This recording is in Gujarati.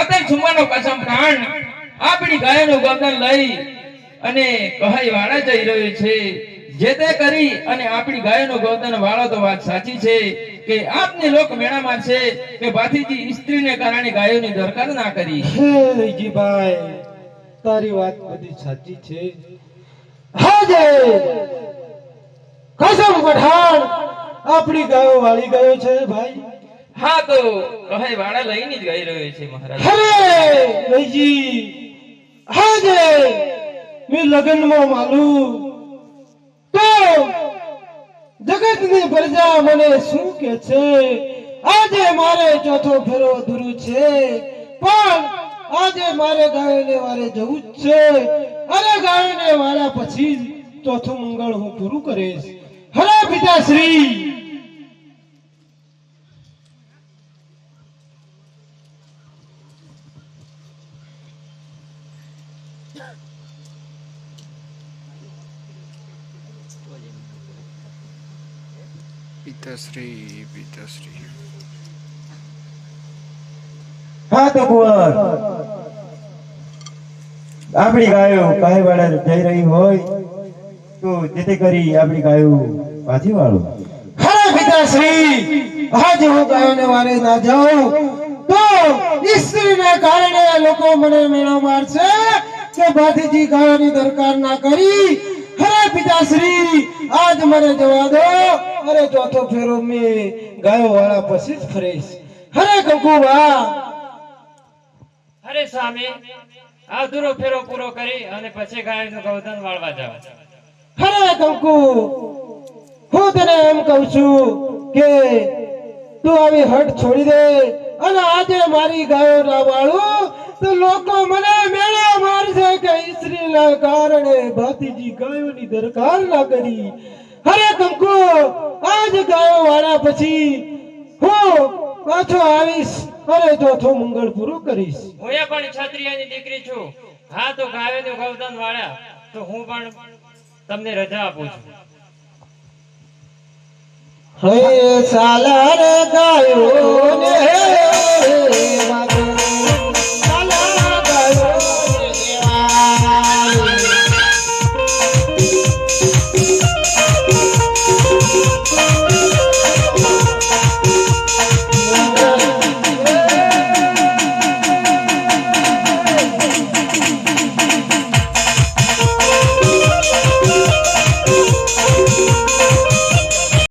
અત્યારે સુમાનો કસમ પ્રાણ આપણી ગાયોનું ગોદન લઈ અને કહાઈ વાળા જઈ રહ્યો છે। જેતે કરી અને આપણી ગાયોનું ગોદન વાળો તો વાત સાચી છે કે આપને લોક મેળામાં છે કે ભાથીજી સ્ત્રીને કારણે ગાયોની દરકાર ના કરી। હે રઈજીભાઈ, તારી વાત બધી સાચી છે। હાજે કસમ પઠાણ આપણી ગાયો વાળી ગયો છે ભાઈ। હા તો કહાઈ વાળા લઈને જ ગઈ રહ્યો છે મહારાજ। હરે રઈજી, હાજે મેં લગ્નમાં માલું તો જગતની પ્રજા મને શું કે છે? આજે મારે ચોથો ફેરો અધૂરું છે, પણ આજે મારે ગાયોને વારે જવું જ છે। અરે ગાયોને વાળા પછી ચોથું મંગળ હું પૂરું કરીશ। હરે પિતાશ્રી, પિતાશ્રી પિતાશ્રી। હા તો કુંવર, આપણી ગાયો કાહે વાળા જઈ રહી હોય તો જેથી કરી આપણી ગાયો પાછી વાળો। હરે પિતાશ્રી, આજે હું ગાયોને વારે ના જાઉં તો સ્ત્રીને કારણે લોકો મને મેળો મારશે કે ભાથીજી ગાયોની દરકાર ના કરી। હરે પિતાશ્રી, આજ મને જવા દો। અરે ચોથો ફેરો મેં ગાયો વાળા પછી જ ફરીશ। હરે કંકુબા, અરે સ્વામી, અધૂરો ફેરો પૂરો કરી અને પછી ગાયનું ગોધન વાળવા જાવ। હરે કંકુ, હું તને એમ કહું છું કે તું આવી હટ છોડી દે અને આજે મારી ગાયો ના વાળું તો લોકો મને મેળા મારશે કે સ્ત્રીના કારણે ભાતીજી ગાયોની દરકાર ના કરી। હરે કંકુ, આજ ગાયો વાળા પછી હું પાછો આવીશ। અરે ચોથો મંગળ પૂરું કરીશ। હું એ પણ ક્ષત્રિયની દીકરી છું। હા તો ગાયોનું ગોધન વાળ્યા તો હું પણ તમને રજા આપું છું। હે સાલા રે ગાયો